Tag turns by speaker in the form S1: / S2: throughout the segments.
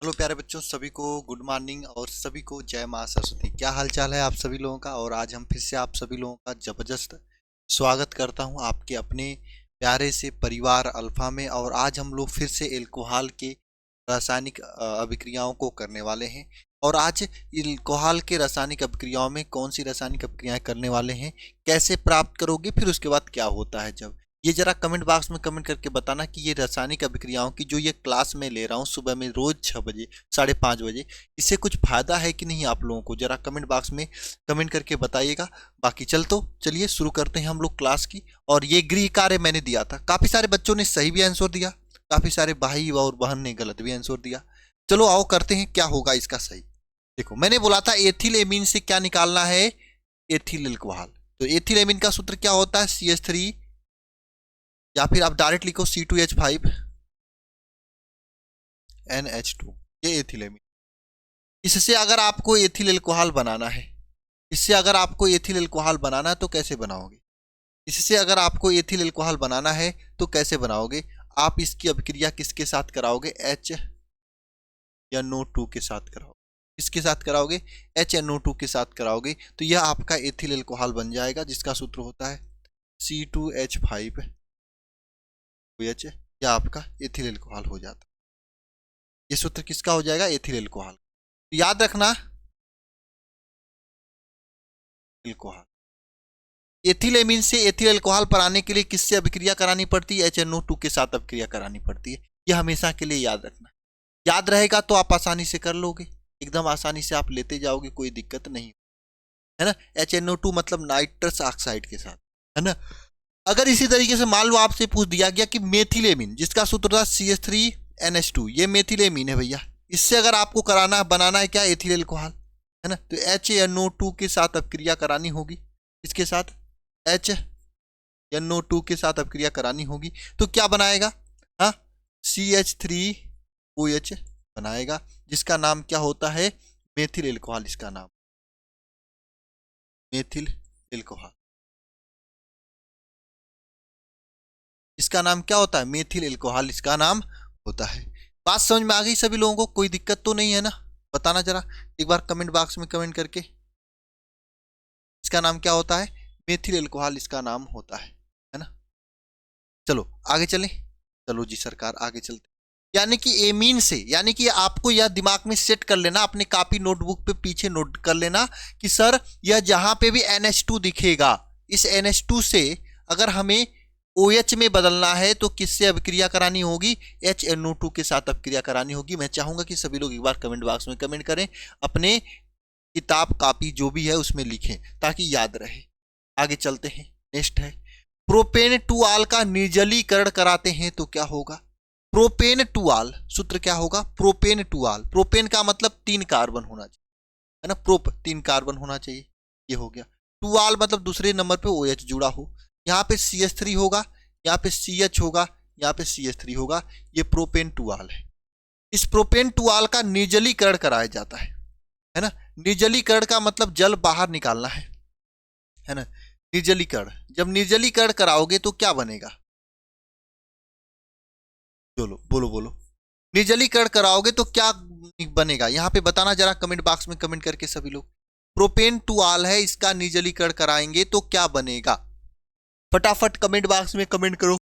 S1: Hello प्यारे बच्चों, सभी को गुड मॉर्निंग और सभी को जय माँ सरस्वती। क्या हाल चाल है आप सभी लोगों का। और आज हम फिर से आप सभी लोगों का जबरदस्त स्वागत करता हूं आपके अपने प्यारे से परिवार अल्फा में। और आज हम लोग फिर से एल्कोहल के रासायनिक अभिक्रियाओं को करने वाले हैं। और आज एल्कोहल के रासायनिक अभिक्रियाओं में कौन सी रासायनिक अभिक्रियाएं करने वाले हैं, कैसे प्राप्त करोगे, फिर उसके बाद क्या होता है जब, ये जरा कमेंट बॉक्स में कमेंट करके बताना कि ये रासायनिक अभिक्रियाओं की जो ये क्लास में ले रहा हूँ सुबह में रोज 6 बजे 5:30 बजे, इससे कुछ फायदा है कि नहीं आप लोगों को, जरा कमेंट बॉक्स में कमेंट करके बताइएगा। बाकी चलिए शुरू करते हैं हम लोग क्लास की। और ये गृह कार्य मैंने दिया था, काफी सारे बच्चों ने सही भी आंसर दिया, काफी सारे भाई और बहन ने गलत भी आंसर दिया। चलो आओ करते हैं क्या होगा इसका सही। देखो मैंने बोला था एथिल एमीन से क्या निकालना है, एथिल अल्कोहल। तो एथिल एमीन का सूत्र क्या होता है, CH3, या फिर आप डायरेक्ट लिखो C2H5NH2, ये एथिल एमीन। इससे अगर आपको एथिल अल्कोहल बनाना है, इससे अगर आपको एथिल अल्कोहल बनाना है तो कैसे बनाओगे, इससे अगर आपको एथिल अल्कोहल बनाना है तो कैसे बनाओगे, आप इसकी अभिक्रिया किसके साथ कराओगे, HNO2 के साथ कराओगे। किसके साथ कराओगे, HNO2 के साथ कराओगे। तो यह आपका एथिल अल्कोहल बन जाएगा जिसका सूत्र होता है C2H5OH, यह आपका एथिल अल्कोहल हो जाता है। ये सूत्र किसका हो जाएगा, एथिल अल्कोहल। तो याद रखना, अल्कोहल एथिल एमीन से एथिल अल्कोहल बनाने के लिए किससे अभिक्रिया करानी पड़ती है, HNO2 के साथ अभिक्रिया करानी पड़ती है। यह हमेशा के लिए याद रखना। याद रहेगा तो आप आसानी से कर लोगे, एकदम आसानी से आप लेते जाओगे, कोई दिक्कत नहीं है ना। HNO2 मतलब नाइट्रस ऑक्साइड के साथ, है ना। अगर इसी तरीके से मान लो आपसे पूछ दिया गया कि मेथिल एमीन, जिसका सूत्र था CH3NH2, ये मेथिल एमीन है भैया, इससे अगर आपको कराना बनाना है क्या, एथिल अल्कोहल, है ना। तो HNO2 के साथ अभिक्रिया करानी होगी, इसके साथ HNO2 के साथ अभिक्रिया करानी होगी। तो क्या बनाएगा, हाँ, CH3OH बनाएगा, जिसका नाम क्या होता है, मेथिल अल्कोहल। इसका नाम मेथिल अल्कोहल, इसका नाम क्या होता है, मेथिल अल्कोहल इसका नाम होता है। बात समझ में आ गई सभी लोगों को, कोई दिक्कत तो नहीं है ना। बताना जरा एक बार कमेंट बॉक्स में कमेंट करके, इसका नाम क्या होता है, मेथिल अल्कोहल इसका नाम होता है ना। चलो आगे चलें, चलो जी सरकार आगे चलते। यानी कि एमीन से, यानी कि आपको यह दिमाग में सेट कर लेना, अपने कॉपी नोटबुक पे पीछे नोट कर लेना कि सर यह जहां पे भी NH2 दिखेगा, इस NH2 से अगर हमें OH में बदलना है तो किससे अभिक्रिया करानी होगी, HNO2 के साथ अभिक्रिया करानी होगी। मैं चाहूंगा कि सभी लोग एक बार कमेंट बॉक्स में कमेंट करें, अपने किताब कॉपी जो भी है उसमें लिखें ताकि याद रहे। आगे चलते हैं, नेक्स्ट है प्रोपेन टूआल का निर्जलीकरण कराते हैं तो क्या होगा। प्रोपेन टूआल सूत्र क्या होगा, प्रोपेन टूआल, प्रोपेन का मतलब 3 कार्बन होना चाहिए, है ना। 3 कार्बन होना चाहिए, ये हो गया। टूआल मतलब दूसरे नंबर पे OH जुड़ा हो, यहाँ पे CH3 होगा, यहाँ पे CH होगा, यहाँ पे CH3 होगा, ये प्रोपेन टूआल है। इस प्रोपेन टूआल का निर्जलीकरण कराया जाता है ना। निर्जलीकरण का मतलब जल बाहर निकालना है ना। निर्जलीकरण, जब निर्जलीकरण कराओगे तो क्या बनेगा, बोलो बोलो बोलो, निर्जलीकरण कराओगे तो क्या बनेगा, यहां पे बताना जरा कमेंट बॉक्स में कमेंट करके सभी लोग। प्रोपेन टूआल है, इसका निर्जलीकरण कराएंगे तो क्या बनेगा, फटाफट कमेंट बॉक्स में कमेंट करो।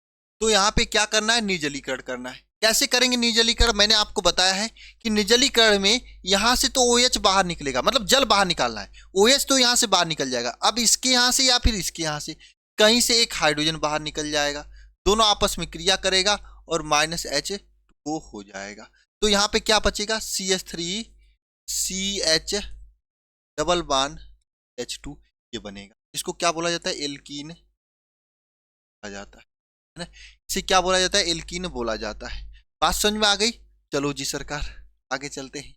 S1: तो यहाँ पे क्या करना है, निर्जलीकरण करना है। कैसे करेंगे निर्जलीकरण, मैंने आपको बताया है कि निर्जलीकरण में यहां से तो OH बाहर निकलेगा, मतलब जल बाहर निकालना है, OH तो यहां से बाहर निकल जाएगा। अब इसके यहां से या फिर इसके यहां से कहीं से एक हाइड्रोजन बाहर निकल जाएगा, दोनों आपस में क्रिया करेगा और -H2O हो जाएगा। तो यहाँ पे क्या बचेगा, CH3CH डबल बॉन्ड H2, ये बनेगा। इसको क्या बोला जाता है, एल्कीन आ जाता है ना। इसे क्या बोला जाता है, एल्कीन बोला जाता है। बात समझ में आ गई। चलो जी सरकार आगे चलते हैं,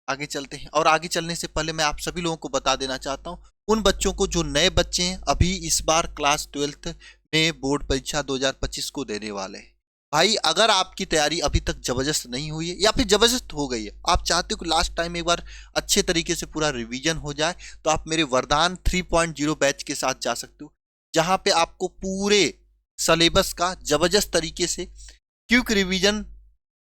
S1: आगे चलते हैं। और आगे चलने से पहले मैं आप सभी लोगों को बता देना चाहता हूं, उन बच्चों को जो नए बच्चे हैं, अभी इस बार क्लास 12th में बोर्ड परीक्षा 2025 को देने वाले हैं। भाई अगर आपकी तैयारी अभी तक जबरदस्त नहीं हुई है या फिर जबरदस्त हो गई है, आप चाहते हो कि लास्ट टाइम एक बार अच्छे तरीके से पूरा रिवीजन हो जाए, तो आप मेरे वरदान 3.0 बैच के साथ जा सकते हो, जहां पे आपको पूरे सिलेबस का जबरदस्त तरीके से क्विक रिवीजन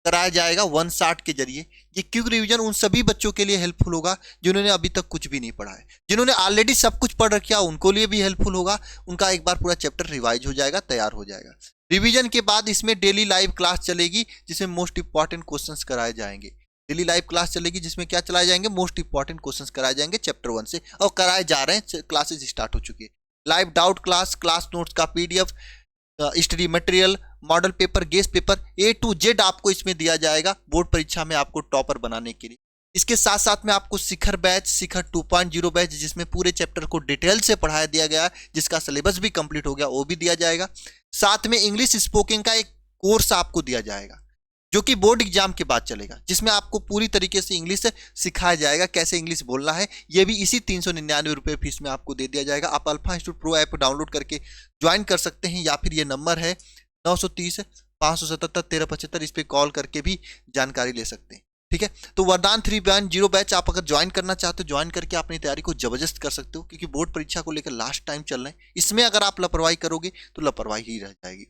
S1: कराया जाएगा 1 शॉट के जरिए। ये क्विक रिवीजन उन सभी बच्चों के लिए हेल्पफुल होगा जिन्होंने अभी तक कुछ भी नहीं पढ़ा है। जिन्होंने ऑलरेडी सब कुछ पढ़ रखा उनको लिए भी हेल्पफुल होगा। उनका एक बार पूरा चैप्टर रिवाइज हो जाएगा, तैयार हो जाएगा। रिवीजन के बाद इसमें डेली लाइव क्लास चलेगी जिसमें मोस्ट इंपॉर्टेंट क्वेश्चंस कराए जाएंगे। डेली लाइव क्लास चलेगी जिसमें क्या चलाए जाएंगे, मोस्ट इंपॉर्टेंट क्वेश्चंस कराए जाएंगे चैप्टर 1 से, और कराए जा रहे हैं, क्लासेस स्टार्ट हो चुकी है। Live doubt class, class notes का PDF, study material, model paper, guess paper, A to Z आपको इसमें दिया जाएगा बोर्ड परीक्षा में आपको टॉपर बनाने के लिए। इसके साथ साथ में आपको शिखर बैच, शिखर 2.0 बैच जिसमें पूरे चैप्टर को डिटेल से पढ़ाया दिया गया, जिसका सिलेबस भी कंप्लीट हो गया, वो भी दिया जाएगा। साथ में इंग्लिश स्पोकन का एक कोर्स आपको दिया जाएगा जो कि बोर्ड एग्जाम के बाद चलेगा, जिसमें आपको पूरी तरीके से इंग्लिश सिखाया जाएगा, कैसे इंग्लिश बोलना है। ये भी इसी 399 रुपये फीस में आपको दे दिया जाएगा। आप alpha institute pro app download करके ज्वाइन कर सकते हैं, या फिर ये नंबर है 930 577 1375, इस पर कॉल करके भी जानकारी ले सकते हैं। ठीक है, तो वरदान 3.0 बैच आप अगर ज्वाइन करना चाहते हो, ज्वाइन करके अपनी तैयारी को जबरदस्त कर सकते हो, क्योंकि बोर्ड परीक्षा को लेकर लास्ट टाइम चल रहे हैं। इसमें अगर आप लापरवाही करोगे तो लापरवाही ही रह जाएगी।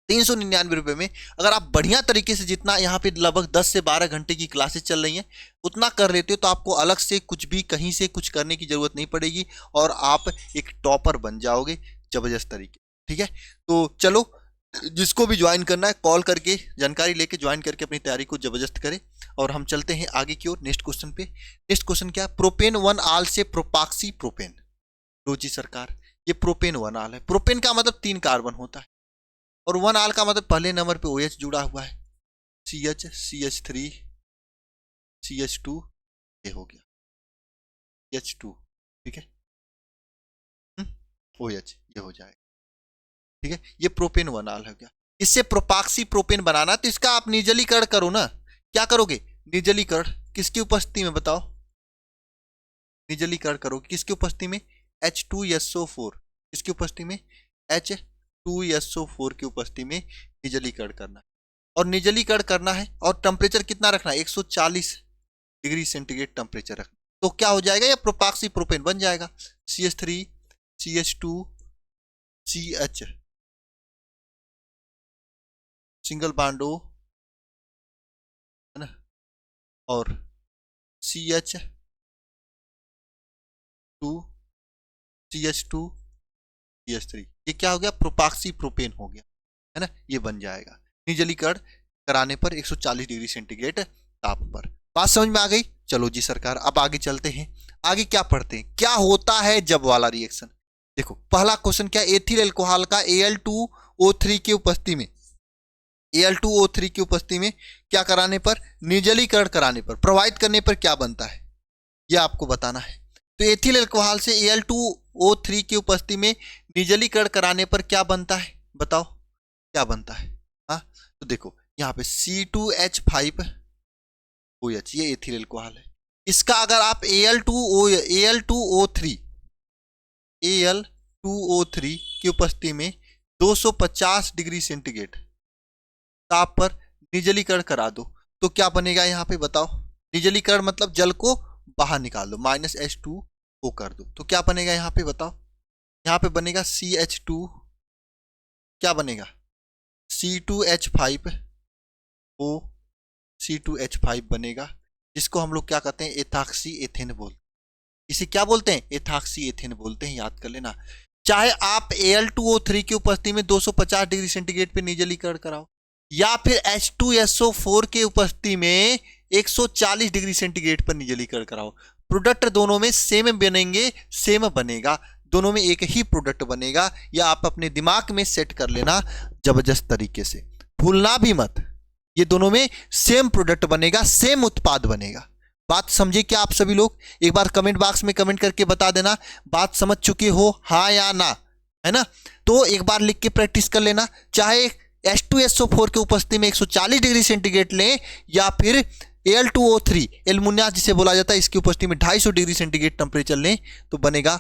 S1: 399 रुपये में अगर आप बढ़िया तरीके से, जितना यहाँ पे लगभग 10 से 12 घंटे की क्लासेस चल रही हैं, उतना कर लेते हो तो आपको अलग से कुछ भी कहीं से कुछ करने की जरूरत नहीं पड़ेगी और आप एक टॉपर बन जाओगे जबरदस्त तरीके। ठीक है, तो चलो जिसको भी ज्वाइन करना है कॉल करके जानकारी लेके ज्वाइन करके अपनी तैयारी को जबरदस्त करें। और हम चलते हैं आगे की ओर नेक्स्ट क्वेश्चन पे। नेक्स्ट क्वेश्चन क्या है, प्रोपेन 1 आल से प्रोपाक्सी प्रोपेन। लो जी सरकार, ये प्रोपेन 1 आल है। प्रोपेन का मतलब 3 कार्बन होता है और 1 आल का मतलब पहले नंबर पे OH जुड़ा हुआ है, CH CH3 CH2, ये हो गया CH2। ठीक है, OH ये हो जाएगा। ठीक है, ये प्रोपेन 1 आल है। क्या इससे प्रोपाक्सी प्रोपेन बनाना, तो इसका आप निर्जलीकरण करो ना। क्या करोगे, निर्जलीकरण किसकी उपस्थिति में बताओ, निर्जलीकरण करोगे किसकी उपस्थिति में, H2SO4, किसकी उपस्थिति में, H2SO4 की उपस्थिति में निर्जलीकरण करना है। और निर्जलीकरण करना है और टेम्परेचर कितना रखना है, 140 डिग्री सेंटीग्रेड टेम्परेचर रखना। तो क्या हो जाएगा, ये प्रोपाक्सी प्रोपेन बन जाएगा। CH3 CH2 CH सिंगल बांडो है ना, और CH2 CH2 CH3, ये क्या हो गया, प्रोपाक्सी प्रोपेन हो गया, है ना, ये बन जाएगा निर्जलीकरण कराने पर 140 डिग्री सेंटीग्रेड ताप पर। बात समझ में आ गई। चलो जी सरकार, अब आगे चलते हैं। आगे क्या पढ़ते हैं, क्या होता है जब वाला रिएक्शन। देखो पहला क्वेश्चन क्या, एथिल अल्कोहल का Al2O3 की उपस्थिति में, Al2O3 की उपस्थिति में क्या कराने पर, निर्जलीकरण कराने पर, प्रवाहित करने पर क्या बनता है, यह आपको बताना है। तो एथिल अल्कोहल से Al2O3 की उपस्थिति में निर्जलीकरण कराने पर क्या बनता है, बताओ क्या बनता है। हाँ, तो देखो यहाँ पे C2H5OH, ये एथिल अल्कोहल है। इसका अगर आप Al2O3 की उपस्थिति में 250 डिग्री सेंटीग्रेड ताप पर निर्जलीकरण करा दो तो क्या बनेगा, यहाँ पे बताओ। निर्जलीकरण मतलब जल को बाहर निकाल दो, -H2O कर दो, तो क्या बनेगा यहाँ पे बताओ। यहाँ पे बनेगा CH2, क्या बनेगा, C2H5O, C2H5 बनेगा, जिसको हम लोग क्या कहते हैं, एथाक्सी एथेन बोलते हैं। इसे क्या बोलते हैं, एथाक्सी एथेन बोलते हैं, याद कर लेना। चाहे आप Al2O3 की उपस्थिति में 250 डिग्री सेंटीग्रेड पे निर्जलीकरण कराओ, या फिर H2SO4 के उपस्थिति में 140 डिग्री सेंटीग्रेड पर निर्जलीकरण कराओ, प्रोडक्ट दोनों में सेम बनेंगे, सेम बनेगा, दोनों में एक ही प्रोडक्ट बनेगा। या आप अपने दिमाग में सेट कर लेना जबरदस्त तरीके से, भूलना भी मत, ये दोनों में सेम प्रोडक्ट बनेगा, सेम उत्पाद बनेगा। बात समझे क्या आप सभी लोग, एक बार कमेंट बॉक्स में कमेंट करके बता देना बात समझ चुके हो, हाँ या ना, है ना। तो एक बार लिख के प्रैक्टिस कर लेना, चाहे H2SO4 के उपस्थिति में 140 डिग्री सेंटीग्रेड लें, या फिर Al2O3 एल्युमिनियम जिसे बोला जाता है, इसकी उपस्थिति में 250 डिग्री सेंटीग्रेड टेम्परेचर लें तो बनेगा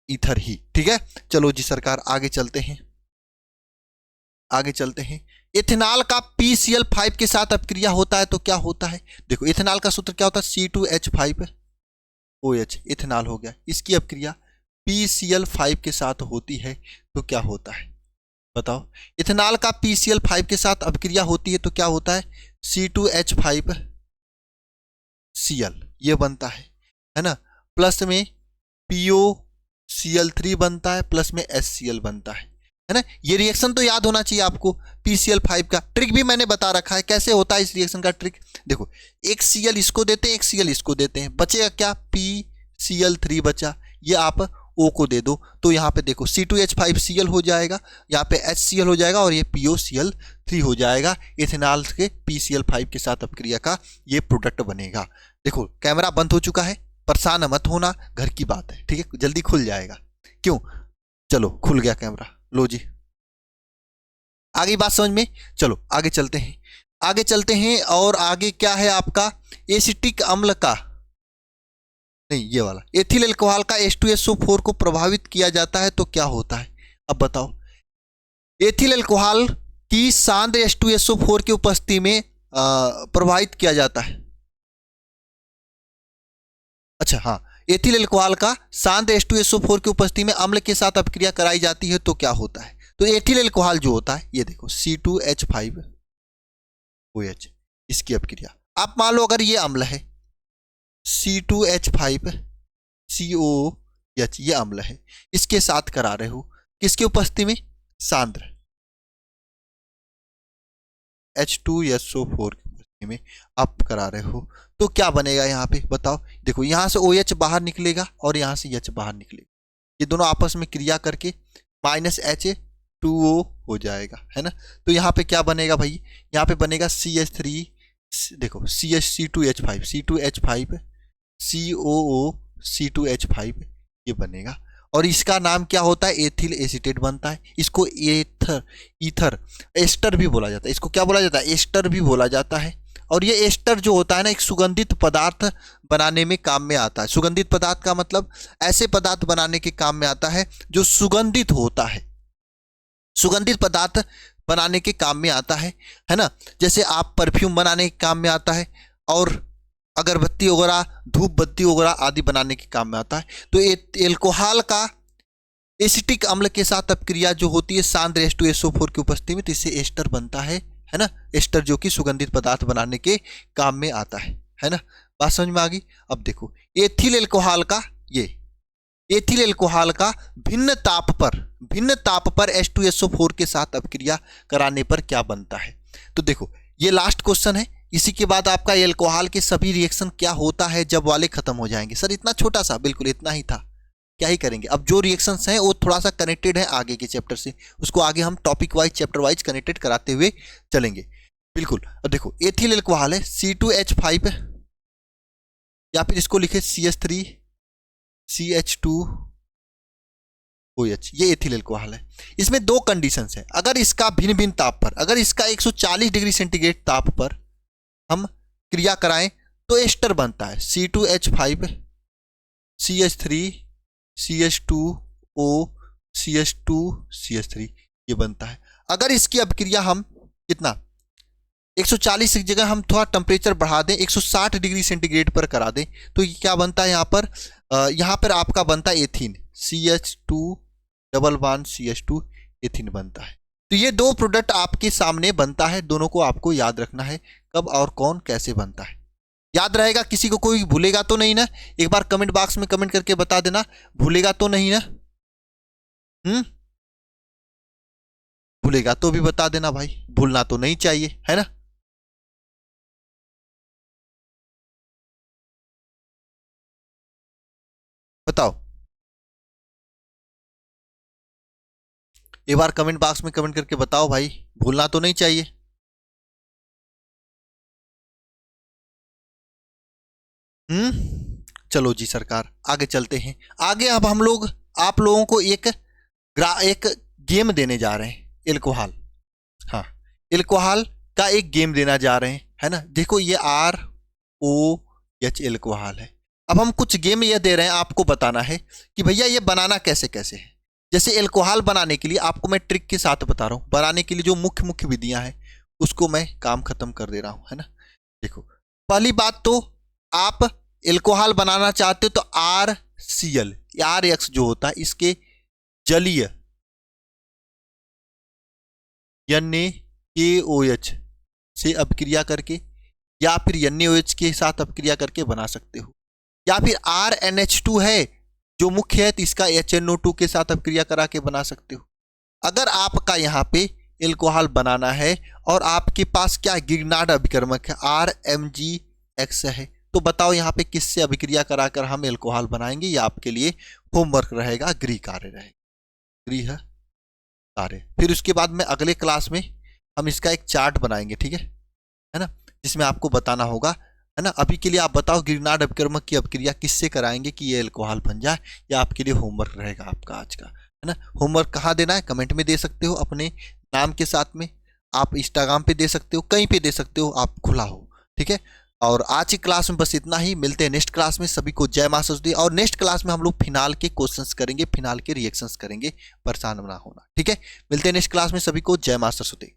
S1: ईथर ही। ठीक है, चलो जी सरकार आगे चलते हैं, आगे चलते हैं। इथेनॉल का PCl5 के साथ अपक्रिया होता है तो क्या होता है। देखो इथेनॉल का सूत्र क्या होता है, C2H5OH, इथेनॉल हो गया। इसकी अपक्रिया PCl5 के साथ होती है तो क्या होता है, बताओ। इथेनॉल का PCl5 के साथ अपक्रिया होती है तो क्या होता है, C2H5 Cl ये बनता है ना, प्लस में POCl3 बनता है, प्लस में HCl बनता है ना। ये रिएक्शन तो याद होना चाहिए आपको। PCl5 का ट्रिक भी मैंने बता रखा है कैसे होता है इस रिएक्शन का ट्रिक। देखो एक Cl इसको देते हैं, एक Cl इसको देते हैं, बचेगा क्या, PCl3 बचा, ये आप O को दे दो तो यहाँ पे देखो C2H5Cl हो जाएगा, यहाँ पे HCl हो जाएगा और ये POCl3 हो जाएगा। इथेनॉल के PCl5 के साथ अपक्रिया का ये प्रोडक्ट बनेगा। देखो कैमरा बंद हो चुका है, परेशान मत होना, घर की बात है, ठीक है, जल्दी खुल जाएगा। क्यों, चलो खुल गया कैमरा, लो जी आगे बात समझ में। चलो आगे चलते हैं, आगे चलते हैं। और आगे क्या है आपका, एसिटिक अम्ल का, नहीं ये वाला, एथिल अल्कोहल का H2SO4 को प्रभावित किया जाता है तो क्या होता है। अब बताओ, एथिल अल्कोहल की सांद्र H2SO4 की उपस्थिति में प्रभावित किया जाता है। अच्छा हाँ, एथिल अल्कोहल का सांद्र H2SO4 की उपस्थिति में अम्ल के साथ अपक्रिया कराई जाती है तो क्या होता है। तो एथिल अल्कोहल जो होता है, ये देखो C2H5OH, इसकी अपक्रिया, आप मान लो अगर ये अम्ल है C2H5COOH, ये अम्ल है, इसके साथ करा रहे हो, किसकी उपस्थिति में, सांद्र H2SO4 की उपस्थिति में आप करा रहे हो तो क्या बनेगा यहाँ पे बताओ। देखो यहां से OH बाहर निकलेगा और यहां से H बाहर निकलेगा, ये दोनों आपस में क्रिया करके -H2O हो जाएगा, है ना। तो यहाँ पे क्या बनेगा भाई, यहाँ पे बनेगा CH3, देखो C2H5 COO C2H5 ये बनेगा और इसका नाम क्या होता है, एथिल एसीटेट बनता है। इसको ईथर एस्टर भी बोला जाता है, इसको क्या बोला जाता है, एस्टर भी बोला जाता है। और ये एस्टर जो होता है ना, एक सुगंधित पदार्थ बनाने में काम में आता है। सुगंधित पदार्थ का मतलब ऐसे पदार्थ बनाने के काम में आता है जो सुगंधित होता है, सुगंधित पदार्थ बनाने के काम में आता है ना। जैसे आप परफ्यूम बनाने के काम में आता है और अगरबत्ती वगैरह, धूप बत्ती वगैरह आदि बनाने के काम में आता है। तो एल्कोहल का एसिटिक अम्ल के साथ अपक्रिया जो होती है सांद्र H2SO4 की उपस्थिति में, तो इससे एस्टर बनता है ना, एस्टर जो कि सुगंधित पदार्थ बनाने के काम में आता है ना। बात समझ में आ गई। अब देखो एथिल एल्कोहल का, ये एथिल एल्कोहल का भिन्न ताप पर H2SO4 के साथ अपक्रिया कराने पर क्या बनता है। तो देखो ये लास्ट क्वेश्चन है, इसी के बाद आपका एल्कोहल के सभी रिएक्शन क्या होता है जब वाले खत्म हो जाएंगे। सर इतना छोटा सा, बिल्कुल इतना ही था, क्या ही करेंगे। अब जो रिएक्शंस हैं वो थोड़ा सा कनेक्टेड है आगे के चैप्टर से, उसको आगे हम topic wise chapter wise connected कराते हुए चलेंगे, बिल्कुल। अब देखो एथिल एल्कोहल है C2H5 या फिर इसको लिखे CH2CH2OH, ये एथिल एल्कोहल है। इसमें दो कंडीशंस है, अगर इसका भिन्न भिन्न ताप पर, अगर इसका 140 डिग्री सेंटीग्रेड ताप पर हम क्रिया कराएं तो एस्टर बनता है C2H5 CH3 CH2O CH2 CH3 ये बनता है। अगर इसकी अपक्रिया हम कितना 140 की जगह हम थोड़ा टेम्परेचर बढ़ा दें, 160 डिग्री सेंटीग्रेड पर करा दें, तो ये क्या बनता है, यहाँ पर आपका बनता है एथीन CH2 एथीन बनता है। तो ये दो प्रोडक्ट आपके सामने बनता है, दोनों को आपको याद रखना है कब और कौन कैसे बनता है। याद रहेगा, किसी को कोई भूलेगा तो नहीं ना, एक बार कमेंट बॉक्स में कमेंट करके बता देना, भूलेगा तो नहीं ना। भूलेगा तो भी बता देना भाई, भूलना तो नहीं चाहिए, है ना। बताओ एक बार कमेंट बॉक्स में कमेंट करके बताओ भाई, भूलना तो नहीं चाहिए। चलो जी सरकार, आगे चलते हैं। आगे अब हम लोग आप लोगों को एक गेम देने जा रहे हैं, एल्कोहल, हाँ एल्कोहल का एक गेम देना जा रहे हैं, है ना। देखो ये ROH एल्कोहल है। अब हम कुछ गेम ये दे रहे हैं, आपको बताना है कि भैया ये बनाना कैसे कैसे है। जैसे एल्कोहल बनाने के लिए आपको मैं ट्रिक के साथ बता रहा हूँ, बनाने के लिए जो मुख्य मुख्य विधियां हैं उसको मैं काम खत्म कर दे रहा हूँ, है ना। देखो पहली बात तो आप एल्कोहल बनाना चाहते हो तो RCl RX जो होता है इसके जलीय NaKOH से अभिक्रिया करके, या फिर NaOH के साथ अभिक्रिया करके बना सकते हो, या फिर RnH2 है जो मुख्य है तो इसका HNO2 के साथ अभिक्रिया करा के बना सकते हो। अगर आपका यहाँ पे एल्कोहल बनाना है और आपके पास क्या गिरनार्ड अभिकर्मक है RMgX है, तो बताओ यहाँ पे किससे अभिक्रिया कराकर हम एल्कोहल बनाएंगे। ये आपके लिए होमवर्क रहेगा, गृह कार्य रहेगा, गृह कार्य। फिर उसके बाद में अगले क्लास में हम इसका एक चार्ट बनाएंगे, ठीक है ना, जिसमें आपको बताना होगा, है ना। अभी के लिए आप बताओ गिरनार्ड अभिकर्मक की अभिक्रिया किससे कराएंगे कि ये एल्कोहल बन जाए। या आपके लिए होमवर्क रहेगा आपका आज का, है ना। होमवर्क कहाँ देना है, कमेंट में दे सकते हो, अपने नाम के साथ में, आप इंस्टाग्राम पे दे सकते हो, कहीं पे दे सकते हो, आप खुला हो, ठीक है। और आज की क्लास में बस इतना ही। मिलते हैं नेक्स्ट क्लास में। सभी को जय मां सरस्वती। और नेक्स्ट क्लास में हम लोग फिनाल के क्वेश्चंस करेंगे, फिनाल के रिएक्शंस करेंगे, परेशान ना होना, ठीक है। मिलते हैं नेक्स्ट क्लास में। सभी को जय मां सरस्वती।